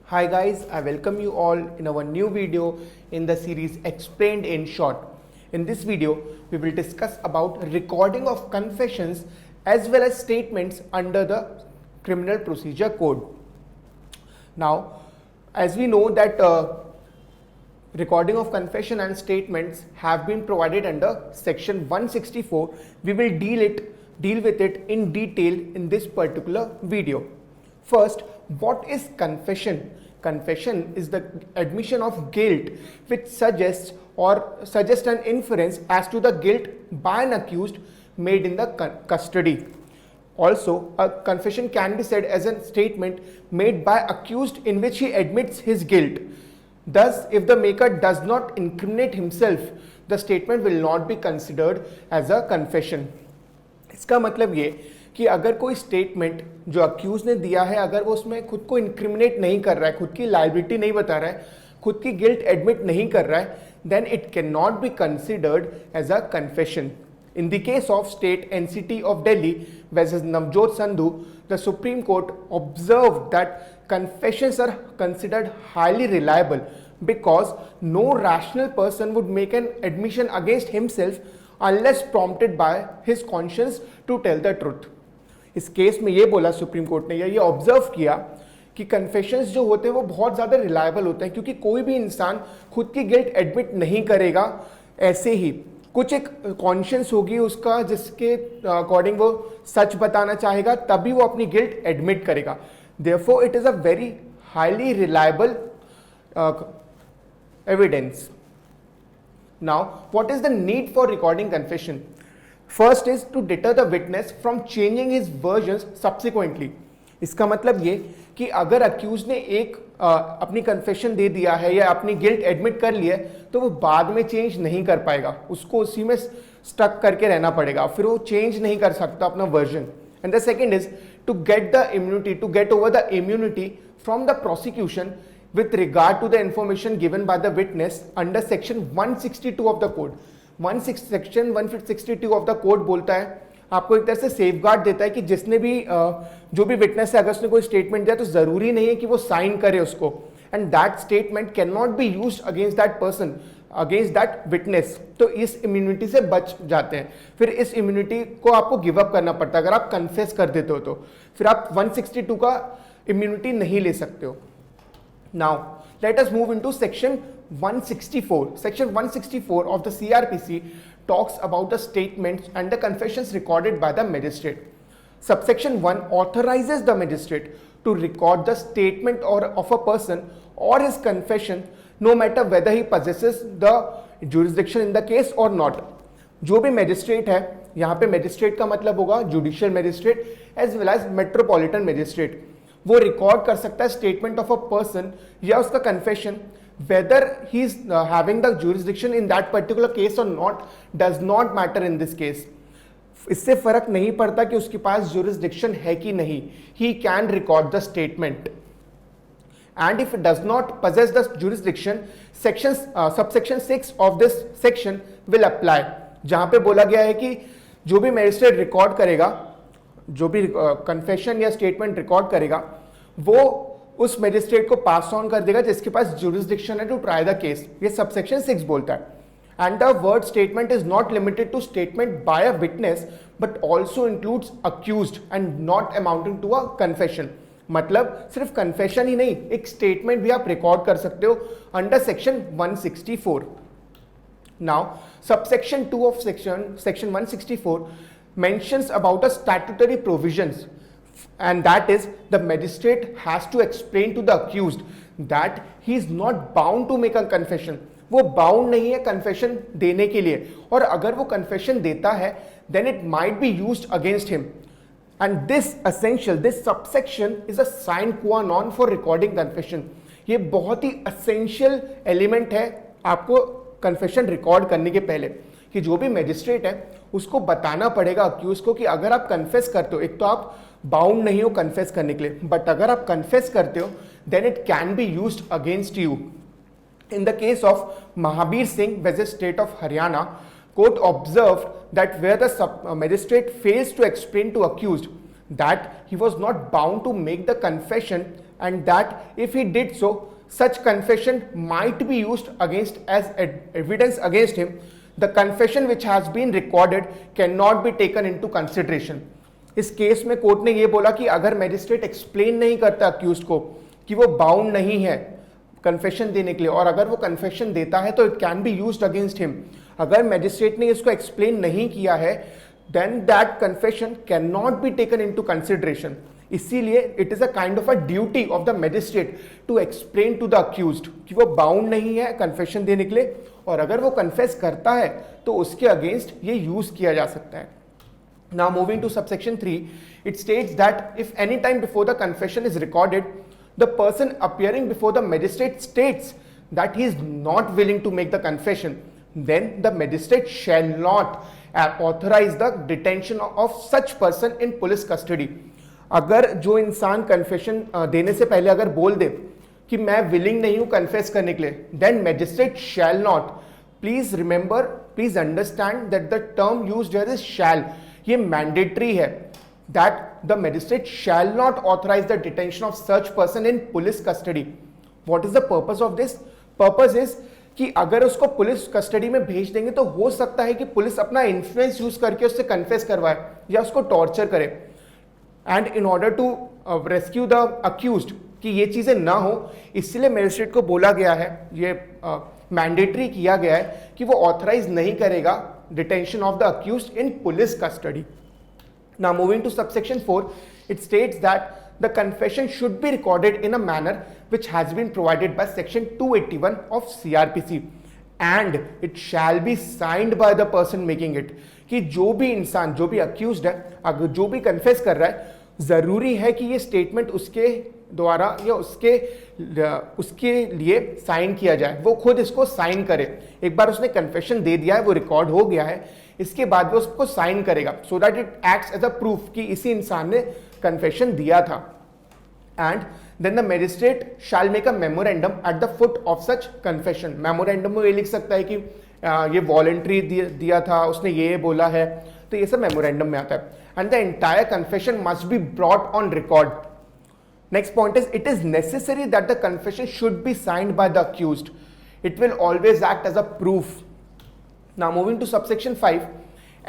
Hi guys, I welcome you all in our new video in the series Explained in Short. In this video, we will discuss about recording of confessions as well as statements under the Criminal Procedure Code. Now, as we know that recording of confession and statements have been provided under section 164, we will deal with it in detail in this particular video. First, what is confession? Confession is the admission of guilt which suggests an inference as to the guilt by an accused made in the custody. Also, a confession can be said as a statement made by accused in which he admits his guilt. Thus, if the maker does not incriminate himself, the statement will not be considered as a confession. इसका मतलब ये कि अगर कोई statement जो accused ने दिया है, अगर वो उसमें खुद को इंक्रिमिनेट नहीं कर रहा है, खुद की लायबिलिटी नहीं बता रहा है, खुद की गिल्ट एडमिट नहीं कर रहा है, then it can not be considered as a confession. In the case of State NCT of Delhi versus Navjot Sandhu, the Supreme Court observed that confessions are considered highly reliable because no rational person would make an admission against himself unless prompted by his conscience to tell the truth. इस case में ये बोला supreme court ने, या ये observe किया कि confessions जो होते हैं वो बहुत ज़्यादा रिलायबल होते हैं, क्योंकि कोई भी इंसान खुद की गिल्ट एडमिट नहीं करेगा ऐसे ही. कुछ एक कॉन्शियंस होगी उसका जिसके अकॉर्डिंग वो सच बताना चाहेगा, तभी वो अपनी गिल्ट एडमिट करेगा. Therefore it is a very highly reliable evidence. Now what is the need for recording confession? First is to deter the witness from changing his versions subsequently. इसका मतलब ये कि अगर अक्यूज ने अपनी कन्फेशन दे दिया है या अपनी गिल्ट एडमिट कर लिया है, तो वो बाद में चेंज नहीं कर पाएगा, उसको उसी में स्टक करके रहना पड़ेगा, फिर वो चेंज नहीं कर सकता अपना version. And the second is to get the immunity, to get over the immunity from the prosecution with regard to the information given by the witness under section 162 of the code. Section 162 of the code बोलता है, आपको एक तरह से safeguard देता है कि जिसने भी जो भी विटनेस है, अगर उसने कोई स्टेटमेंट दिया तो जरूरी नहीं है कि वो साइन करे उसको, and that statement can not be used against that person, against that witness. तो इस इम्यूनिटी से बच जाते हैं. फिर इस इम्यूनिटी को आपको गिव अप करना पड़ता है. अगर आप कन्फेस कर देते हो तो फिर आप 162 का इम्यूनिटी नहीं ले सकते हो. Now, let us move into section 164. Section 164 of the CrPC talks about the statements and the confessions recorded by the magistrate. Subsection 1 authorizes the magistrate to record the statement of a person or his confession no matter whether he possesses the jurisdiction in the case or not. जो भी magistrate है, यहाँ पे magistrate का मतलब होगा judicial magistrate as well as metropolitan magistrate, वो record कर सकता है स्टेटमेंट ऑफ अ पर्सन या उसका confession, whether he is having the jurisdiction in that particular case or not, does not matter in this case. इससे फर्क नहीं पड़ता कि उसके पास ज्यूरिसडिक्शन है कि नहीं, he can record the statement. And if it does not possess the jurisdiction, subsection 6 of this section will apply, जहां पे बोला गया है कि जो भी मैजिस्ट्रेट रिकॉर्ड करेगा, जो भी कन्फेशन या स्टेटमेंट रिकॉर्ड करेगा, वो उस मैजिस्ट्रेट को पास ऑन कर देगा जिसके पास ज्यूरिसडिक्शन है टू ट्राई द केस. ये सबसेक्शन 6 बोलता है. And the word statement is not limited to statement by a witness but also includes accused and not amounting to a confession. मतलब सिर्फ कन्फेशन ही नहीं, एक स्टेटमेंट भी आप रिकॉर्ड कर सकते हो under section 164. Now subsection 2 of section 164 mentions about a statutory provisions, and that is the magistrate has to explain to the accused that he is not bound to make a confession. वो bound नहीं है confession देने के लिए, और अगर वो confession देता है then it might be used against him. And this subsection is a sine qua non for recording confession. ये बहुत ही essential element है आपको confession record करने के पहले, कि जो भी मैजिस्ट्रेट है उसको बताना पड़ेगा अक्यूज को कि अगर आप कन्फेस करते हो, एक तो आप बाउंड नहीं हो कन्फेस करने के लिए, बट अगर आप कन्फेस करते हो then it can be used against you. In the case of Mahavir Singh versus state of Haryana, court observed that where the magistrate fails to explain to accused that he was not bound to make the confession and that if he did so, such confession might be used against as evidence against him. The confession which has been recorded cannot be taken into consideration. इस case में court ने ये बोला कि अगर magistrate explain नहीं करता accused को कि वो बाउंड नहीं है कन्फेशन देने के लिए, और अगर वो कन्फेशन देता है तो it can be used against him. अगर मैजिस्ट्रेट ने इसको एक्सप्लेन नहीं किया है, then that confession can not be taken into consideration. इसीलिए it is a kind of a duty of the magistrate to explain to the accused कि वो बाउंड नहीं है कन्फेशन देने के लिए, और अगर वो कन्फेस करता है तो उसके अगेंस्ट ये यूज किया जा सकता है. Now moving to subsection 3, it states that if any time before the confession is recorded, the person appearing before the magistrate states that he is not willing to make the confession, then the magistrate shall not authorize the detention of such person in police custody. अगर जो इंसान confession देने से पहले अगर बोल दे कि मैं विलिंग नहीं हूं कन्फेस करने के लिए, then magistrate shall not. Please remember, please understand that the term used here is shall. ये मैंडेटरी है that the magistrate shall not authorise the detention of such person in police custody. What is the purpose of this? Purpose इज कि अगर उसको police custody में भेज देंगे तो हो सकता है कि पुलिस अपना इन्फ्लुएंस यूज करके उससे कन्फेस करवाए या उसको टॉर्चर करे. And in order to rescue the accused कि ये चीजें ना हो, इसलिए मैजिस्ट्रेट को बोला गया है, ये मैंडेटरी किया गया है कि वो ऑथराइज नहीं करेगा detention of the accused in police custody. Now moving to subsection 4, it states that the confession should be recorded in a manner which has been provided by section 281 of CrPC and it shall be signed by the person making it. कि जो भी इंसान, जो भी accused है, अगर जो भी confess कर रहा है, जरूरी है कि ये स्टेटमेंट उसके द्वारा या उसके लिए साइन किया जाए, वो खुद इसको साइन करे. एक बार उसने कन्फेशन दे दिया है, वो रिकॉर्ड हो गया है, इसके बाद वो उसको साइन करेगा so that it acts as a proof कि इसी इंसान ने कन्फेशन दिया था. And then the magistrate shall make a memorandum at the foot of such confession. Memorandum में ये लिख सकता है कि ये वॉलंटरी दिया था, उसने ये बोला है, तो ये सब मेमोरेंडम में आता है. And the entire confession must be brought on record. Next point is, it is necessary that the confession should be signed by the accused. It will always act as a proof. Now moving to subsection 5,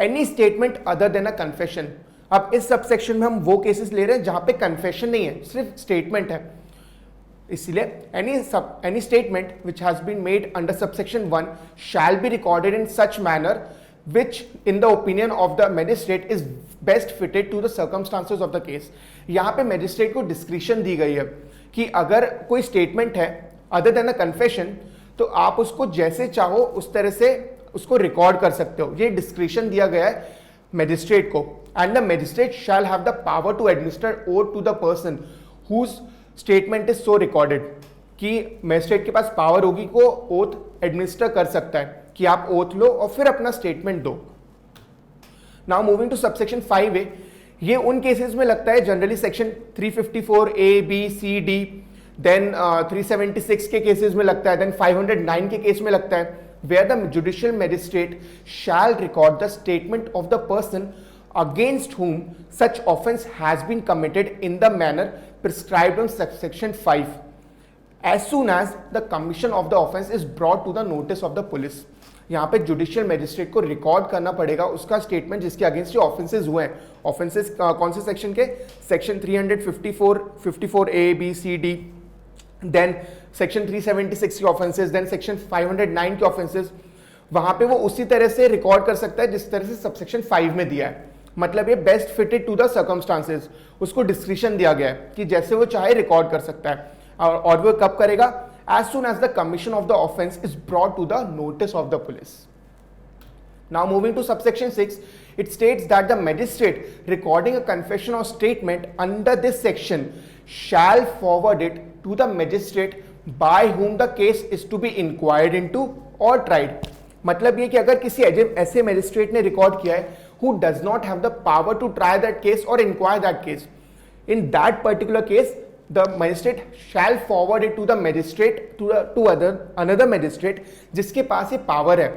any statement other than a confession. अब इस subsection में हम वो cases ले रहे हैं जहां पे कन्फेशन नहीं है, सिर्फ स्टेटमेंट है. इसलिए any statement which has been made under subsection 1 shall be recorded in such manner which in the opinion of the magistrate is best fitted to the circumstances of the case. यहाँ पे magistrate को discretion दी गई है कि अगर कोई statement है other than अ confession तो आप उसको जैसे चाहो उस तरह से उसको रिकॉर्ड कर सकते हो. ये डिस्क्रिशन दिया गया है मैजिस्ट्रेट को. And the magistrate shall have the power to administer oath to the person whose statement is so recorded. कि मैजिस्ट्रेट के पास पावर होगी को ओथ एडमिनिस्टर कर सकता है कि आप ओथ लो और फिर अपना स्टेटमेंट दो. Now moving two subsection 5A, ये उन केसेस में लगता है generally section 354 A, B, C, D, then 376 के केसेस में लगता है, देन 509 के केस में लगता है, where the judicial magistrate shall record the statement of the person against whom such offence has been committed in the manner prescribed on subsection 5 as soon as the commission of the offence is brought to the notice of the police. यहाँ पे judicial magistrate को record करना पड़ेगा उसका statement जिसके against जो offences हुए हैं. ऑफेंसेस कौन से सेक्शन के? Section 354, 54A, B, C, D, then section 376 के ऑफेंसेस, देन सेक्शन 509 के ऑफेंसेस. वहां पे वो उसी तरह से रिकॉर्ड कर सकता है जिस तरह से सबसेक्शन 5 में दिया है. मतलब ये best fitted to the circumstances, उसको डिस्क्रिशन दिया गया है कि जैसे वो चाहे रिकॉर्ड कर सकता है. और वो कब करेगा? as soon as the commission of the offence is brought to the notice of the police. Now moving to subsection 6, it states that the magistrate recording a confession or statement under this section shall forward it to the magistrate by whom the case is to be inquired into or tried. मतलब ये कि अगर किसी ऐसे magistrate ने record किया है who does not have the power to try that case or inquire that case, in that particular case the magistrate shall forward it to the magistrate to another magistrate जिसके पास ये power है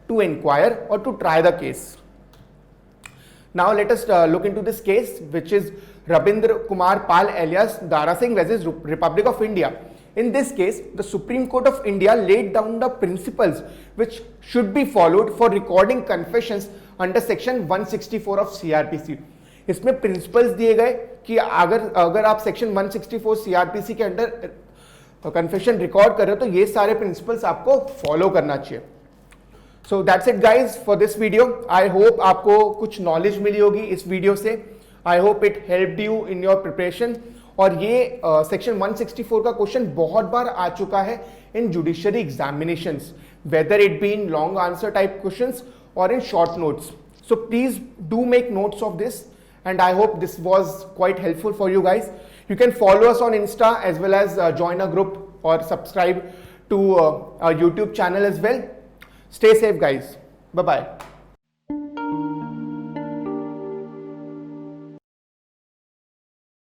to inquire or to try the case. Now let us look into this case which is Rabindra Kumar Pal alias Dara Singh versus Republic of India. In this case, the Supreme Court of India laid down the principles which should be followed for recording confessions under section 164 of CrPC. इसमें principles दिए गए कि अगर आप section 164 CrPC के under confession record कर रहे हो तो ये सारे प्रिंसिपल्स आपको फॉलो करना चाहिए. So that's it guys for this video. I hope आपको कुछ नॉलेज मिली होगी इस वीडियो से. I hope it helped you in your preparation. और ये सेक्शन 164 का क्वेश्चन बहुत बार आ चुका है in judiciary examinations, whether it be in long answer type questions or in short notes. So please do make notes of this and I hope this was quite helpful for you guys. You can follow us on Insta as well as join a group or subscribe to our YouTube channel as well. Stay safe guys. Bye bye.